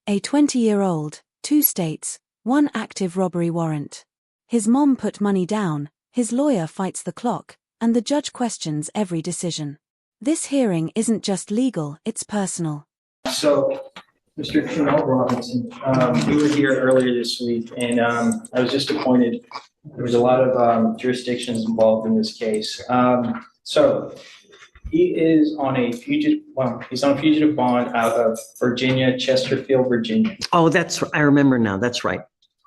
A 20-year-old, 2 states, 1 active robbery warrant. His mom put money down, his lawyer fights the clock, and the judge questions every decision. This hearing isn't just legal, it's personal. So, Mr. Trinald Robinson, we were here earlier this week, and I was just appointed. There was a lot of jurisdictions involved in this case. So, he is on a fugitive. Well, he's on a fugitive bond out of Virginia, Chesterfield, Virginia. Oh, I remember now. That's right.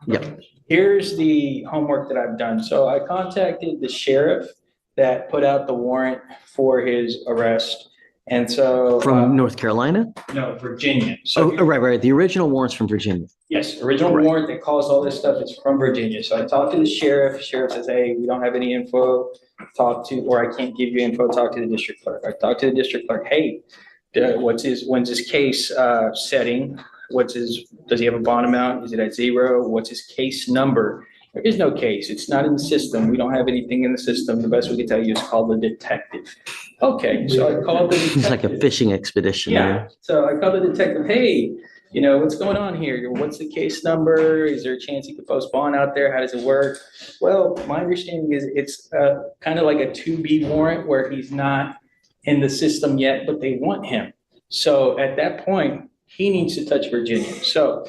Yep. Here's the homework that I've done. So I contacted the sheriff that put out the warrant for his arrest. And so From North Carolina? No, Virginia. So right. The original warrant's from Virginia. Yes, original warrant that caused all this stuff is from Virginia. So I talked to the sheriff. Sheriff says, hey, we don't have any info. Or I can't give you info. Talk to the district clerk. I talked to the district clerk. Hey, when's his case setting? Does he have a bond amount? Is it at 0? What's his case number? There is no case. It's not in the system. We don't have anything in the system. The best we can tell you is call the detective. Okay, so I called the detective. It's like a fishing expedition. Yeah. So I called the detective. Hey, what's going on here? What's the case number? Is there a chance he could post bond out there? How does it work? Well, my understanding is it's kind of like a 2B warrant where he's not in the system yet, but they want him. So at that point, he needs to touch Virginia. So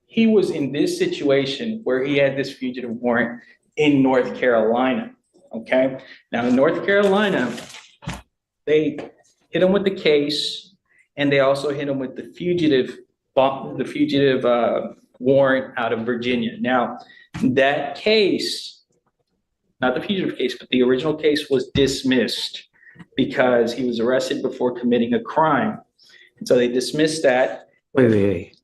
he was in this situation where he had this fugitive warrant in North Carolina. Okay. Now in North Carolina, they hit him with the case, and they also hit him with the fugitive warrant out of Virginia. Now that case, not the fugitive case, but the original case was dismissed because he was arrested before committing a crime. And so they dismissed that. Wait.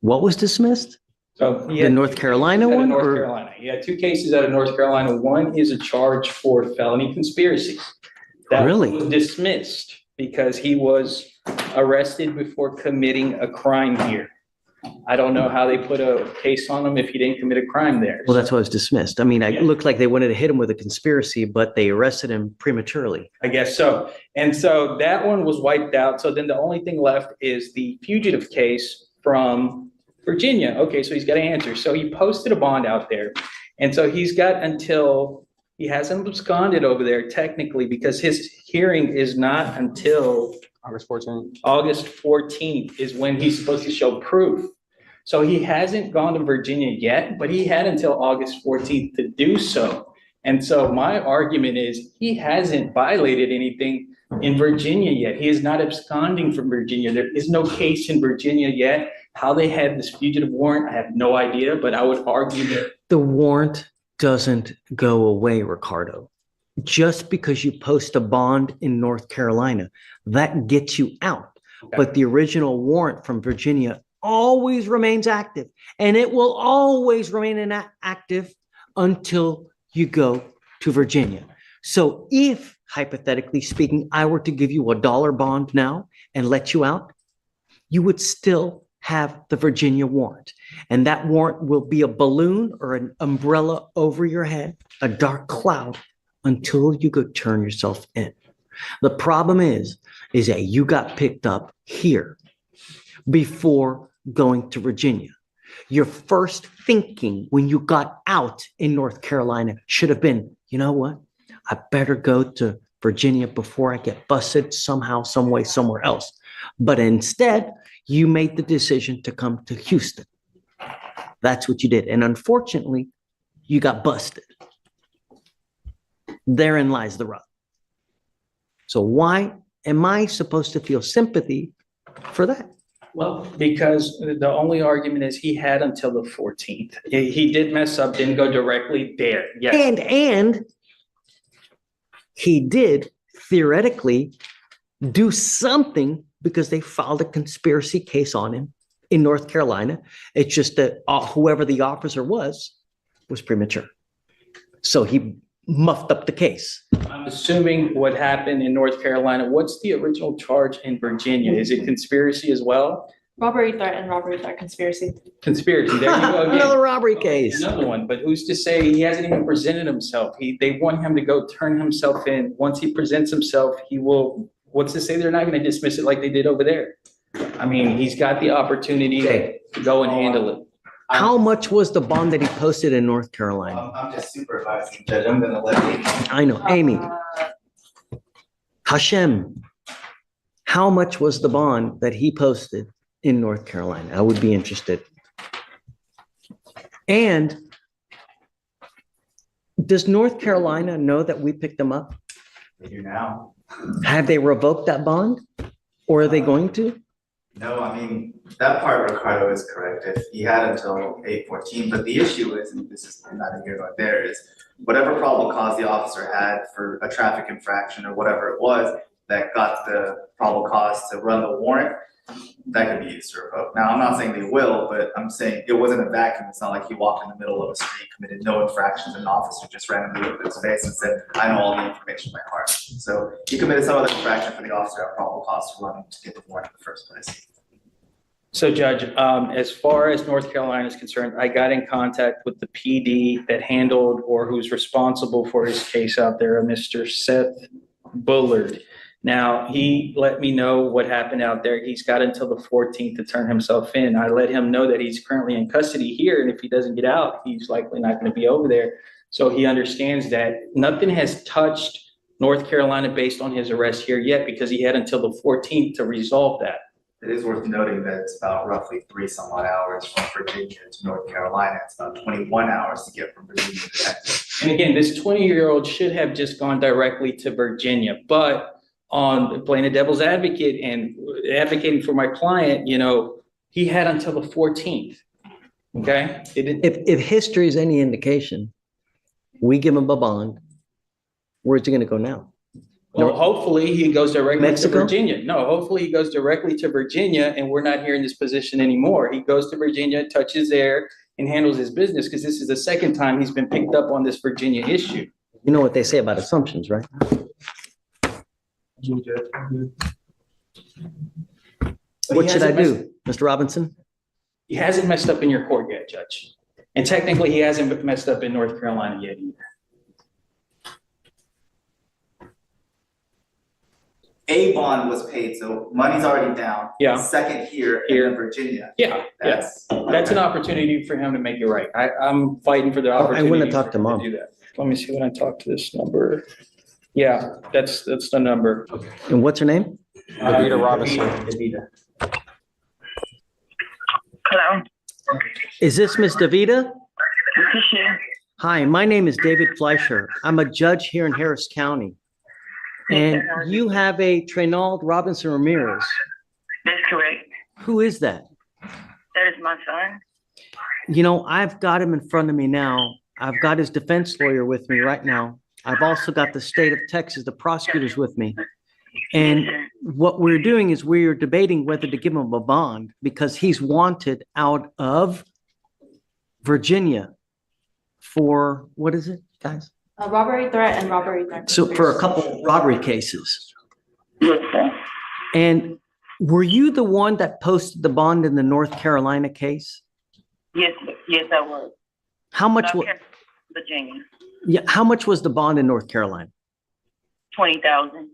What was dismissed? So the North Carolina one? North Carolina. He had 2 cases out of North Carolina. One is a charge for felony conspiracy. That Really? was dismissed because he was arrested before committing a crime here. I don't know how they put a case on him if he didn't commit a crime there. Well, that's why it was dismissed. I mean, it looked like they wanted to hit him with a conspiracy, but they arrested him prematurely. I guess so. And so that one was wiped out. So then the only thing left is the fugitive case from Virginia. Okay, so he's got to answer. So he posted a bond out there. And so he's got until he hasn't absconded over there technically, because his hearing is not until August 14th. August 14th is when he's supposed to show proof. So he hasn't gone to Virginia yet, but he had until August 14th to do so. And so my argument is he hasn't violated anything in Virginia yet. He is not absconding from Virginia. There is no case in Virginia yet. How they had this fugitive warrant, I have no idea, but I would argue that the warrant doesn't go away, Ricardo. Just because you post a bond in North Carolina, that gets you out. Okay. But the original warrant from Virginia always remains active, and it will always remain active until you go to Virginia. So if, hypothetically speaking, I were to give you $1 bond now and let you out, you would still have the Virginia warrant. And that warrant will be a balloon or an umbrella over your head, a dark cloud, until you go turn yourself in. The problem is that you got picked up here before going to Virginia. Your first thinking when you got out in North Carolina should have been, you know what? I better go to Virginia before I get busted somehow, some way, somewhere else. But instead, you made the decision to come to Houston. That's what you did. And unfortunately, you got busted. Therein lies the rub. So why am I supposed to feel sympathy for that? Well, because the only argument is he had until the 14th. He did mess up, didn't go directly there. Yes. And he did theoretically do something because they filed a conspiracy case on him in North Carolina. It's just that whoever the officer was premature. So he muffed up the case. I'm assuming what happened in North Carolina. What's the original charge in Virginia? Is it conspiracy as well? Robbery threat and robbery threat conspiracy. Conspiracy. There you go again. Another robbery case. Another one. But who's to say he hasn't even presented himself? They want him to go turn himself in. Once he presents himself, he will. What's to say they're not going to dismiss it like they did over there? I mean, he's got the opportunity Okay. to go and handle it. How much was the bond that he posted in North Carolina? I'm just supervising, Judge. I'm gonna let Amy. I know, Amy. Hashem, how much was the bond that he posted in North Carolina? I would be interested. And does North Carolina know that we picked them up? They do now. Have they revoked that bond? Or are they going to? No, I mean, that part, Ricardo, is correct. If he had until 8/14, but the issue is, and this is neither here nor there, is whatever probable cause the officer had for a traffic infraction or whatever it was that got the probable cause to run the warrant, that could be used to revoke. Now, I'm not saying they will, but I'm saying it wasn't a vacuum. It's not like he walked in the middle of a street, committed no infractions, and an officer just randomly looked at his face and said, I know all the information by heart. So he committed some other infraction for the officer to have probable cause to run to get the warrant in the first place. So Judge, as far as North Carolina is concerned, I got in contact with the PD that handled or who's responsible for his case out there, Mr. Seth Bullard. Now, he let me know what happened out there. He's got until the 14th to turn himself in. I let him know that he's currently in custody here, and if he doesn't get out, he's likely not going to be over there. So he understands that nothing has touched North Carolina based on his arrest here yet, because he had until the 14th to resolve that. It is worth noting that it's about roughly 3 some odd hours from Virginia to North Carolina. It's about 21 hours to get from Virginia to Texas. And again, this 20-year-old should have just gone directly to Virginia, but on playing a devil's advocate and advocating for my client, you know, he had until the 14th. Okay. If history is any indication, we give him a bond. Where's he going to go now? Well, hopefully he goes directly Mexico? to Virginia. No, hopefully he goes directly to Virginia, and we're not here in this position anymore. He goes to Virginia, touches there, and handles his business, because this is the second time he's been picked up on this Virginia issue. You know what they say about assumptions, right? What should I do, Mr. Robinson? He hasn't messed up in your court yet, Judge. And technically, he hasn't messed up in North Carolina yet either. A bond was paid, so money's already down. Yeah. Second here Here. in Virginia. Yeah, that's an opportunity for him to make it right. I'm fighting for the I opportunity. wouldn't have talked to for him Mom. do that. Let me see when I talk to this number. Yeah, that's the number. And what's her name? Davida Robinson. Davida. Hello, Is this Miss Davida? this is she. Hi, my name is David Fleischer. I'm a judge here in Harris County. And you have a Trinald Robinson Ramirez. That's correct. Who is that? That is my son. You know, I've got him in front of me now. I've got his defense lawyer with me right now. I've also got the state of Texas, the prosecutors with me. And what we're doing is we're debating whether to give him a bond because he's wanted out of Virginia for, what is it, guys? Robbery threat and robbery threat. So for a couple robbery cases. Yes, sir. And were you the one that posted the bond in the North Carolina case? Yes, I was. How much, Virginia, yeah, how much was the bond in North Carolina? 20,000.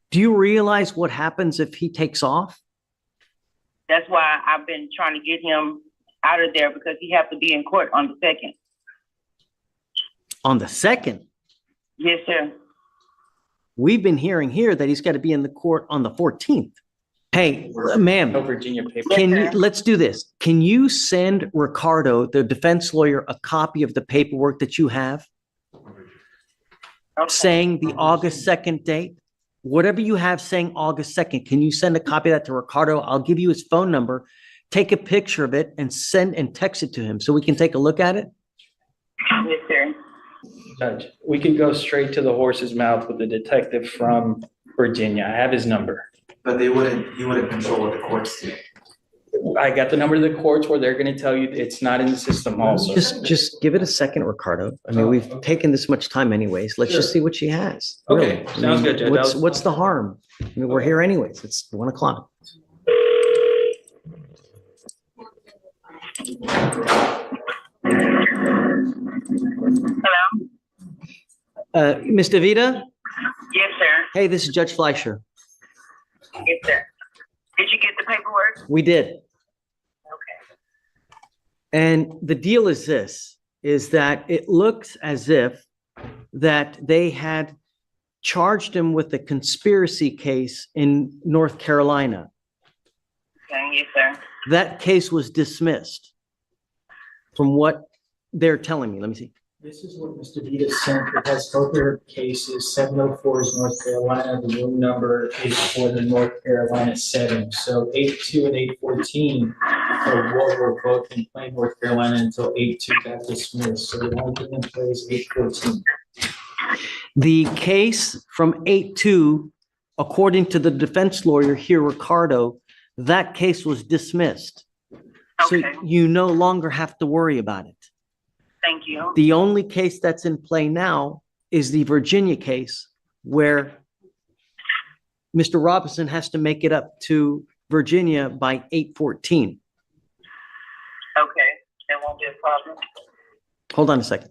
Do you realize what happens if he takes off? That's why I've been trying to get him out of there because he has to be in court on the 2nd. On the 2nd? Yes, sir. We've been hearing here that he's got to be in the court on the 14th. Hey, ma'am, No Virginia paper. let's do this. Can you send Ricardo, the defense lawyer, a copy of the paperwork that you have Okay. saying the August 2nd date? Whatever you have saying August 2nd, can you send a copy of that to Ricardo? I'll give you his phone number. Take a picture of it and send and text it to him so we can take a look at it. Yes, sir. Judge, we could go straight to the horse's mouth with the detective from Virginia. I have his number. But he wouldn't control what the courts do. I got the number to the courts where they're going to tell you it's not in the system also. Just give it a second, Ricardo. I mean, we've taken this much time anyways. Let's just see what she has. Okay, Really. I sounds mean, good, Judge. What's the harm? I mean, we're here anyways. It's 1 o'clock. Hello? Ms. DeVita? Yes, sir. Hey, this is Judge Fleischer. Yes, sir. We did. Okay. And the deal is this, is that it looks as if that they had charged him with a conspiracy case in North Carolina. Okay, yes, sir. That case was dismissed from what they're telling me. Let me see. This is what Mr. Vita sent. It has both their cases. 704 is North Carolina. The room number is for the North Carolina setting. So 82 and 814 are what were both in plain North Carolina until 82 got dismissed. So the only thing in play is 814. The case from 8-2, according to the defense lawyer here, Ricardo, that case was dismissed. So Okay. you no longer have to worry about it. Thank you. The only case that's in play now is the Virginia case where Mr. Robinson has to make it up to Virginia by 8/14. Okay, that won't be a problem. Hold on a second.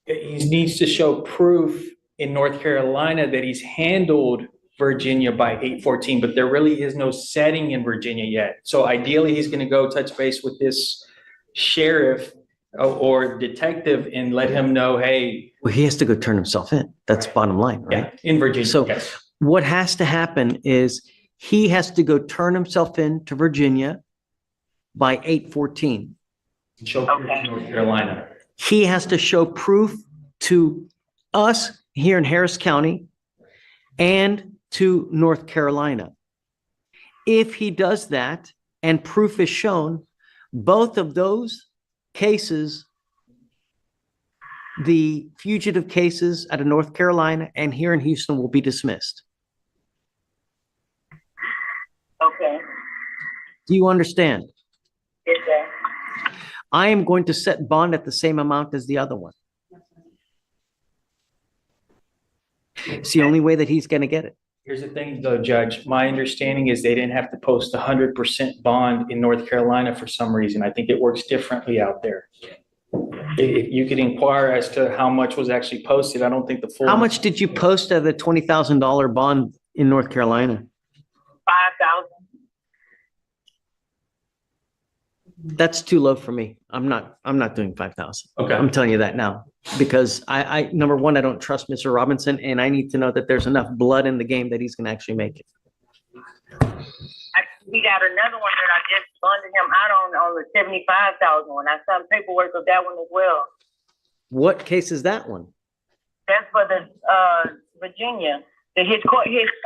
He needs to show proof in North Carolina that he's handled Virginia by 8/14, but there really is no setting in Virginia yet. So ideally, he's going to go touch base with this sheriff or detective and let him know, hey. Well, he has to go turn himself in. That's bottom line, right? Yeah, in Virginia, So yes. what has to happen is he has to go turn himself in to Virginia by 8/14. Show proof in North Carolina. He has to show proof to us here in Harris County and to North Carolina. If he does that and proof is shown, both of those cases, the fugitive cases out of North Carolina and here in Houston, will be dismissed. Okay, Do you understand? yes, sir. I am going to set bond at the same amount as the other one. It's the only way that he's going to get it. Here's the thing though, Judge, my understanding is they didn't have to post 100% bond in North Carolina for some reason. I think it works differently out there. If you could inquire as to how much was actually posted, I don't think the full. How much did you post of the $20,000 bond in North Carolina? 5,000. That's too low for me. I'm not doing 5,000. Okay. I'm telling you that now, because I number one, I don't trust Mr. Robinson, and I need to know that there's enough blood in the game that he's going to actually make it. We got another one that I just funded him out on the 75,000 one. I signed paperwork of that one as well. What case is that one? That's for the Virginia. His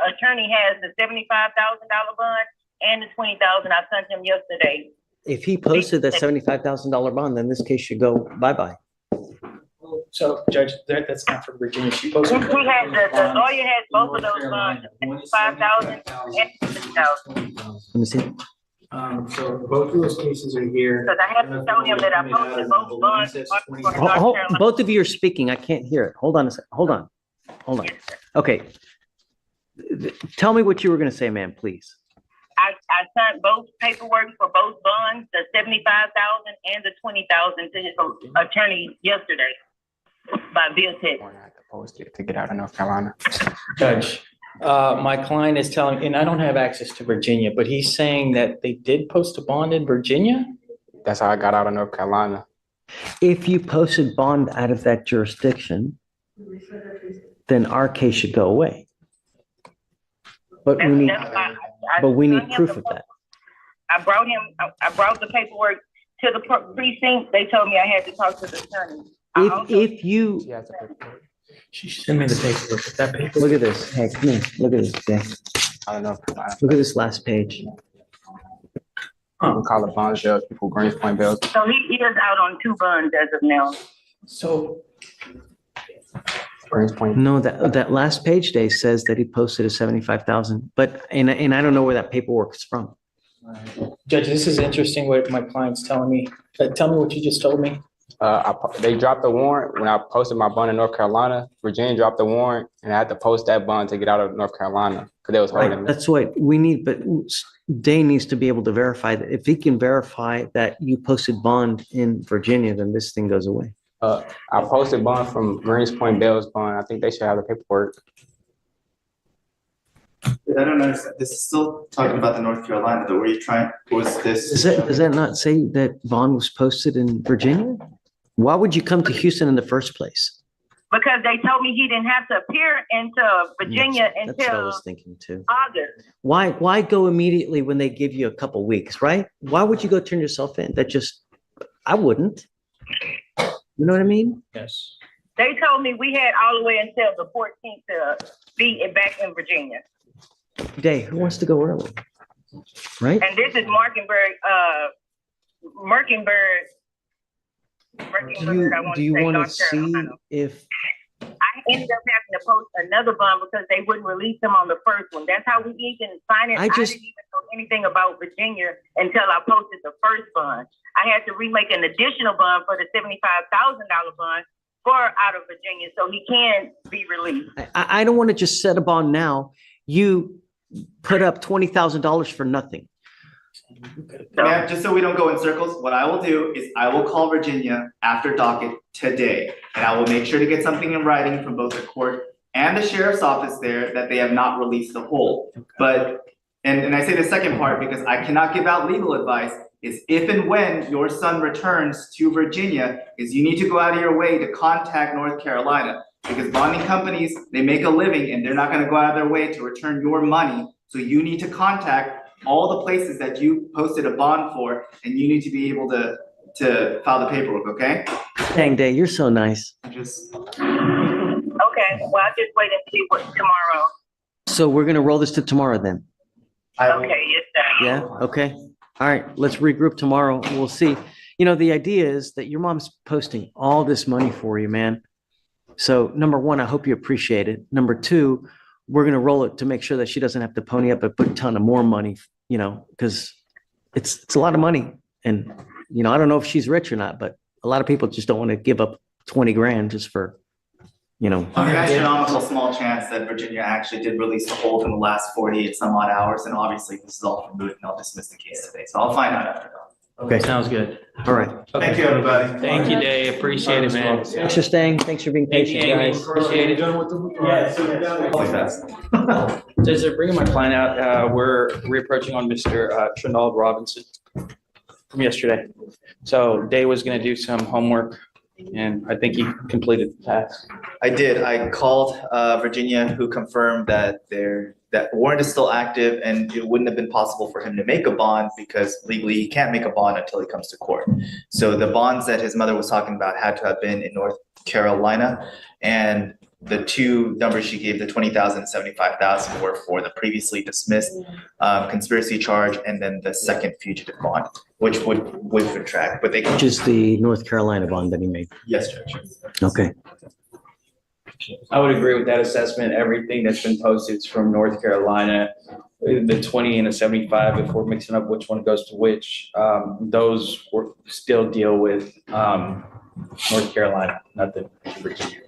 attorney has the $75,000 bond and the 20,000 I sent him yesterday. If he posted that $75,000 bond, then this case should go bye-bye. So Judge, that's not for Virginia. She posted. We had, the lawyer has both of those bonds, 5,000 and 50,000. Let me see. So both of those cases are here. Because I have to show him that I posted both bonds. For North Carolina. Both of you are speaking. I can't hear it. Hold on a second. Hold on. Okay. Tell me what you were going to say, ma'am, please. I signed both paperwork for both bonds, the 75,000 and the 20,000 to his attorney yesterday by bill text. We're not supposed to get out of North Carolina. Judge, my client is telling, and I don't have access to Virginia, but he's saying that they did post a bond in Virginia? That's how I got out of North Carolina. If you posted bond out of that jurisdiction, then our case should go away. But we need proof of that. I brought the paperwork to the precinct. They told me I had to talk to the attorney. If you She has a paperwork. She sent me the paperwork. That paper. look at this, hey, come here, look at this, Jay. I don't know. Look at this last page. We call it bond jails, people Greens Point bills. So he is out on 2 bonds as of now. So Greens Point. No, that last page, Dave, says that he posted a 75,000, but, and I don't know where that paperwork is from. Judge, this is interesting what my client's telling me. Tell me what you just told me. They dropped the warrant when I posted my bond in North Carolina. Virginia dropped the warrant, and I had to post that bond to get out of North Carolina because they was holding me. That's what we need, but Dane needs to be able to verify that. If he can verify that you posted bond in Virginia, then this thing goes away. I posted bond from Greens Point Bills bond. I think they should have the paperwork. I don't understand. This is still talking about the North Carolina, though. Were you trying, was this? Does that not say that bond was posted in Virginia? Why would you come to Houston in the first place? Because they told me he didn't have to appear into Virginia That's what I until was thinking too. August. Why go immediately when they give you a couple weeks, right? Why would you go turn yourself in? I wouldn't. You know what I mean? Yes. They told me we had all the way until the 14th to be back in Virginia. Day, who wants to go early? Right? And this is Merkenberg. Do you want to see if I ended up having to post another bond because they wouldn't release them on the first one. That's how we even signed it. I didn't even know anything about Virginia until I posted the first bond. I had to remake an additional bond for the $75,000 bond for out of Virginia, so he can be released. I don't want to just set a bond now. You put up $20,000 for nothing. Ma'am, just so we don't go in circles, what I will do is I will call Virginia after docket today, and I will make sure to get something in writing from both the court and the sheriff's office there that they have not released the whole. But, and I say the second part because I cannot give out legal advice, is if and when your son returns to Virginia, is you need to go out of your way to contact North Carolina, because bonding companies, they make a living and they're not going to go out of their way to return your money. So you need to contact all the places that you posted a bond for, and you need to be able to file the paperwork, okay? Dang, Day, you're so nice. Okay, well, I'll just wait and see what tomorrow. So we're going to roll this to tomorrow then? Okay, yes, sir. Yeah, okay. All right, let's regroup tomorrow. We'll see. You know, the idea is that your mom's posting all this money for you, man. So number one, I hope you appreciate it. Number two, we're going to roll it to make sure that she doesn't have to pony up and put a ton of more money, you know, because it's a lot of money. And, you know, I don't know if she's rich or not, but a lot of people just don't want to give up 20 grand just for, you know. I mean, astronomical small chance that Virginia actually did release the hold in the last 48 some odd hours. And obviously this is all for moot and I'll dismiss the case today. So I'll find out after that. Okay. Sounds good. All right. Thank you, everybody. Thank you, Dave. Appreciate it, man. Thanks for staying. Thanks for being patient, guys. Appreciate it. As they're bringing my client out, we're reapproaching on Mr. Trinald Robinson from yesterday. So Dave was going to do some homework, and I think he completed the task. I did. I called Virginia, who confirmed that that warrant is still active and it wouldn't have been possible for him to make a bond because legally he can't make a bond until he comes to court. So the bonds that his mother was talking about had to have been in North Carolina, and the two numbers she gave, the 20,000 and 75,000, were for the previously dismissed conspiracy charge and then the second fugitive bond, which would retract, but they. Which is the North Carolina bond that he made. Yes, Judge. Okay. I would agree with that assessment. Everything that's been posted is from North Carolina. The 20 and the 75, if we're mixing up which one goes to which, those still deal with North Carolina, nothing Virginia.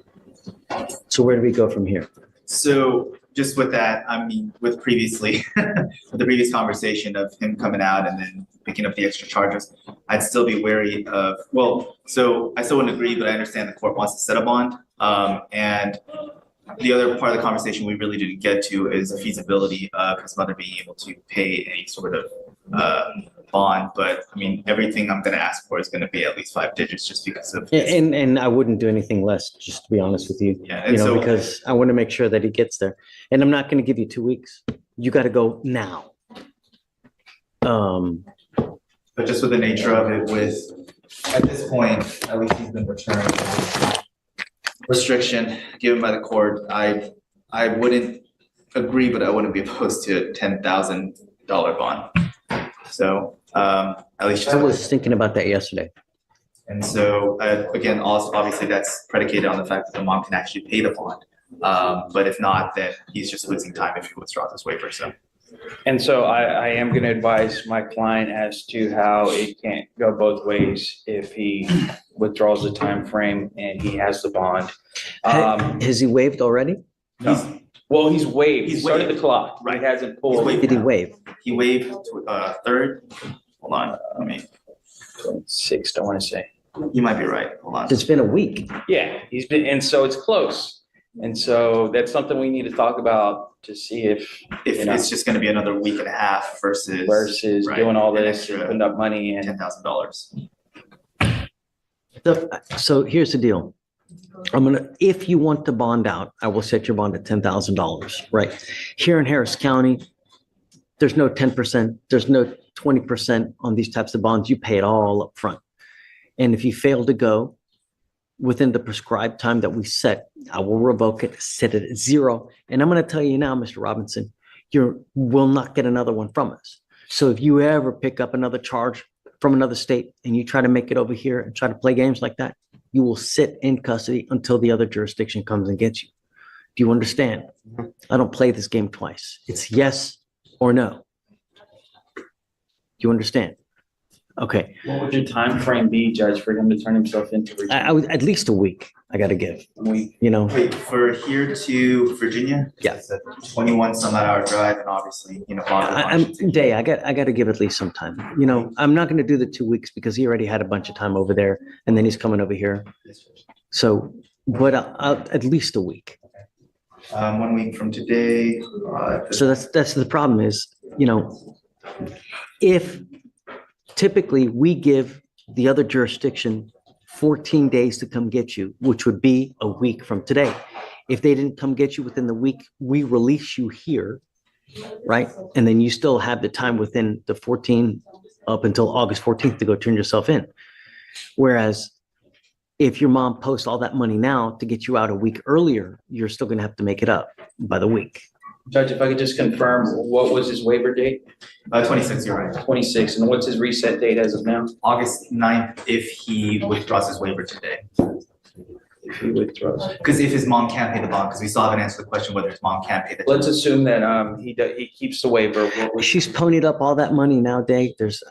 So where do we go from here? So just with that, I mean, with previously, with the previous conversation of him coming out and then picking up the extra charges, I'd still be wary of, well, so I still wouldn't agree, but I understand the court wants to set a bond. And the other part of the conversation we really didn't get to is the feasibility of his mother being able to pay any sort of bond. But I mean, everything I'm going to ask for is going to be at least 5 digits just because of. And I wouldn't do anything less, just to be honest with you. Yeah, and you know, so, because I want to make sure that he gets there. And I'm not going to give you 2 weeks. You got to go now. But just with the nature of it, with at this point, at least he's been returned. Restriction given by the court, I wouldn't agree, but I wouldn't be opposed to a $10,000 bond. So at least I was thinking about that yesterday. And so again, also obviously that's predicated on the fact that the mom can actually pay the bond. But if not, then he's just losing time if he withdraws this waiver. So. And so I am going to advise my client as to how it can't go both ways if he withdraws the time frame and he has the bond. Has he waived already? No. Well, he's waived. He started the clock. Right. He hasn't pulled. Did he waive? He waived to third. Hold on. I mean, 6th, I want to say. You might be right. Hold on. It's been a week. Yeah, he's been, and so it's close. And so that's something we need to talk about to see if it's just gonna be another week and a half versus. Right, doing all an this extra and putting up money and $10,000. So here's the deal. If you want to bond out, I will set your bond at $10,000, right? Here in Harris County, there's no 10%, there's no 20% on these types of bonds. You pay it all up front. And if you fail to go within the prescribed time that we set, I will revoke it, set it at 0. And I'm going to tell you now, Mr. Robinson, you will not get another one from us. So if you ever pick up another charge from another state and you try to make it over here and try to play games like that, you will sit in custody until the other jurisdiction comes and gets you. Do you understand? I don't play this game twice. It's yes or no. Do you understand? Okay. what would your time frame be, Judge, for him to turn himself into Virginia? I would at least a week. I got to give. You know. Wait, for here to Virginia? Yeah. It's a 21 some odd hour drive, and obviously, bond. I'm Day. I got to give at least some time. You know, I'm not going to do the 2 weeks because he already had a bunch of time over there, and then he's coming over here. So, but I'll at least a week. 1 week from today. So that's the problem is, if typically we give the other jurisdiction 14 days to come get you, which would be a week from today. If they didn't come get you within the week, we release you here, right? And then you still have the time within the 14 up until August 14th to go turn yourself in. Whereas if your mom posts all that money now to get you out a week earlier, you're still going to have to make it up by the week. Judge, if I could just confirm, what was his waiver date? 26, you're right. 26, and what's his reset date as of now? August 9th, if he withdraws his waiver today. If he withdraws. Because if his mom can't pay the bond, because we still haven't answered the question whether his mom can't pay the. Let's assume that he keeps the waiver. She's ponied up all that money now, Dave. If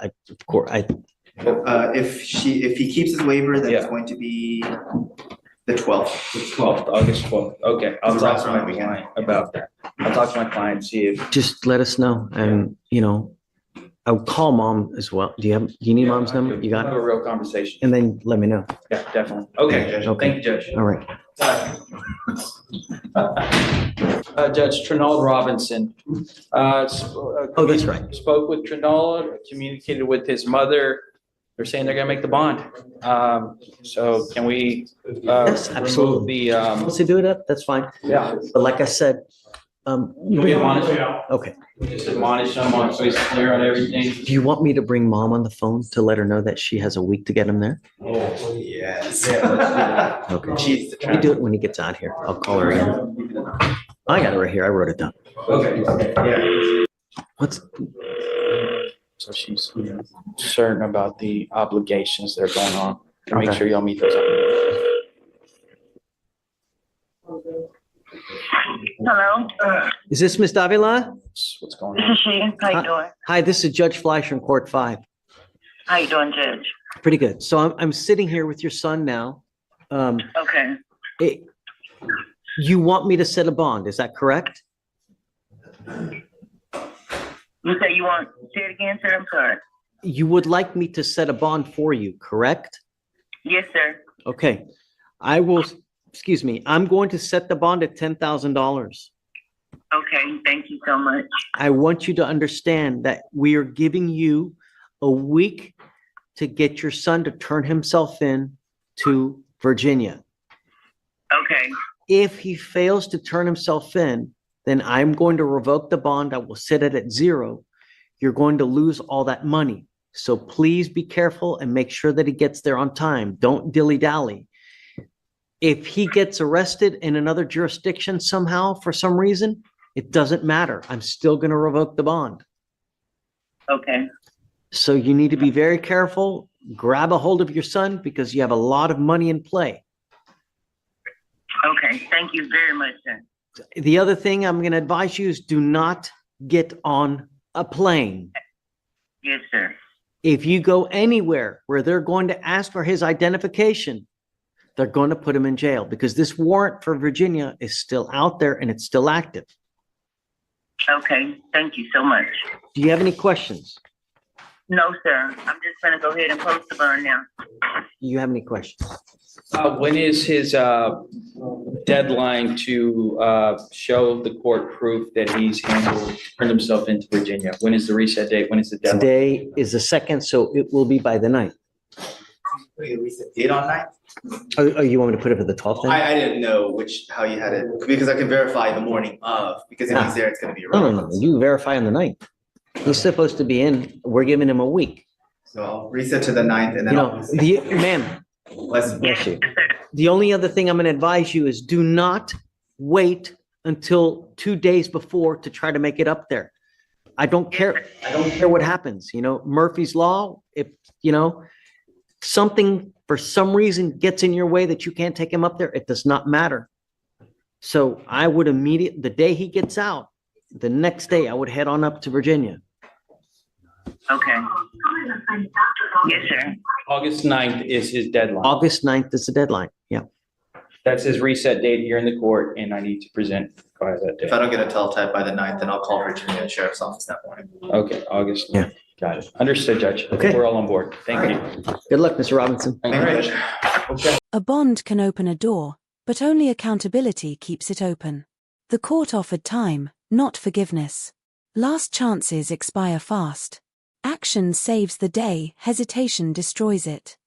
he keeps his waiver, then it's Yeah. going to be the 12th. The 12th, August 12th. Okay, I'll It's a talk to my restaurant weekend. client about that. I'll talk to my client, see if. Just let us know. And, I'll call mom as well. Do you need mom's number? You got Have it? a real conversation. And then let me know. Yeah, definitely. Okay, Judge. Okay. Thank you, Judge. All right. Judge Trinald Robinson. Oh, that's right. Spoke with Trinald, communicated with his mother. They're saying they're gonna make the bond. So can we? Yes, absolutely. remove Once they do it up, that's fine. Yeah. But like I said, Can we admonish him? okay. Just admonish him on, so he's clear on everything. Do you want me to bring mom on the phone to let her know that she has a week to get him there? Oh, yes. Yeah, let's do Okay. Jeez, the Let me do it when he gets out here. I'll call her again. I got it right here. I wrote it down. Okay, yeah. What's, So she's certain about the obligations that are going on. And make Okay. sure y'all meet those obligations. Hello, is this Miss Davila? What's going this on? is she. How you doing? Hi, this is Judge Fleischer in Court 5. How you doing, Judge? Pretty good. So I'm sitting here with your son now. Okay. it- You want me to set a bond, is that correct? You say you want, say it again, sir? I'm sorry. You would like me to set a bond for you, correct? Yes, sir. Okay. I'm going to set the bond at $10,000. Okay, thank you so much. I want you to understand that we are giving you a week to get your son to turn himself in to Virginia. Okay, If he fails to turn himself in, then I'm going to revoke the bond. I will set it at 0. You're going to lose all that money. So please be careful and make sure that he gets there on time. Don't dilly-dally. If he gets arrested in another jurisdiction somehow for some reason, it doesn't matter. I'm still going to revoke the bond. okay, So you need to be very careful. Grab a hold of your son because you have a lot of money in play. okay. Thank you very much, sir. The other thing I'm going to advise you is do not get on a plane. Yes, sir. If you go anywhere where they're going to ask for his identification, they're going to put him in jail because this warrant for Virginia is still out there and it's still active. Okay, thank you so much. Do you have any questions? No, sir. I'm just gonna go ahead and post the bond now. Do you have any questions? When is his deadline to show the court proof that he's turned himself into Virginia? When is the reset date? When is the deadline? Today is the 2nd, so it will be by the 9th. We said date on 9th? Oh, you want me to put it for the 12th then? I didn't know how you had it, because I can verify the morning of, because if he's there, it's gonna be No, wrong. no, no, you verify on the 9th. He's supposed to be in, we're giving him a week. So I'll reset to the 9th and then You know, ma'am, let's. bless you. The only other thing I'm gonna advise you is do not wait until 2 days before to try to make it up there. I don't care what happens, Murphy's Law, if, something for some reason gets in your way that you can't take him up there, it does not matter. So I would the day he gets out, the next day I would head on up to Virginia. Okay. Yes, sir. August 9th is his deadline. August 9th is the deadline. Yeah. That's his reset date here in the court, and I need to present by that day. If I don't get a teletype by the 9th, then I'll call Virginia Sheriff's Office that morning. Okay, August. Yeah. Got it. Understood, Judge. Okay. We're all on board. Thank you. Good luck, Mr. Robinson. All right. Okay. A bond can open a door, but only accountability keeps it open. The court offered time, not forgiveness. Last chances expire fast. Action saves the day, hesitation destroys it.